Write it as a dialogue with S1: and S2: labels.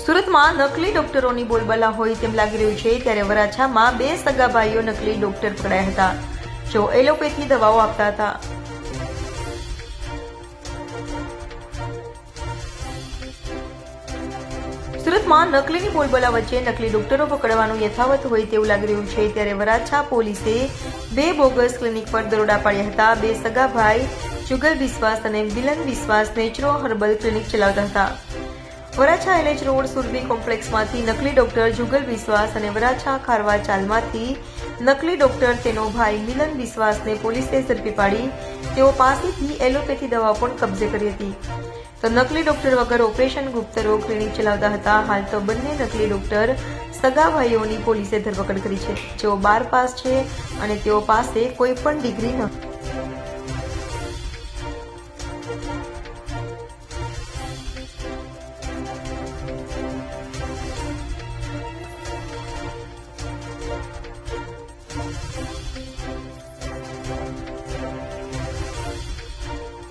S1: સુરતમાં નકલી ડોક્ટરોની બોલબાલા હોય તેમ લાગી રહ્યું છે ત્યારે વરાછામાં બે સગા ભાઈઓ નકલી ડોક્ટર પકડાયા હતા, જેઓ એલોપેથી દવાઓ આપતા હતા. સુરતમાં નકલીની બોલબાલા વચ્ચે નકલી ડોક્ટરો પકડવાનું યથાવત હોય તેવું લાગી રહ્યું છે ત્યારે વરાછા પોલીસે બે બોગસ ક્લિનિક પર દરોડા પાડ્યા હતા. બે સગા ભાઈ જુગલ વિશ્વાસ અને મિલન વિશ્વાસ નેચરો હર્બલ ક્લિનિક ચલાવતા હતા. વરાછા એલએચ રોડ સુરભી કોમ્પ્લેક્સમાંથી નકલી ડોક્ટર જુગલ વિશ્વાસ અને વરાછા ખારવા ચાલમાંથી નકલી ડોક્ટર તેનો ભાઈ મિલન વિશ્વાસને પોલીસે ઝડપી પાડી તેઓ પાસેથી એલોપેથી દવાઓ પણ કબજે કરી હતી. તો નકલી ડોક્ટર વગર ઓપરેશન ગુપ્ત રોગ ક્લિનિક ચલાવતા હતા. હાલ તો બંને નકલી ડોક્ટર સગા ભાઈઓની પોલીસે ધરપકડ કરી છે, જેઓ 12 પાસ છે અને તેઓ પાસે કોઈ પણ ડિગ્રી નથી.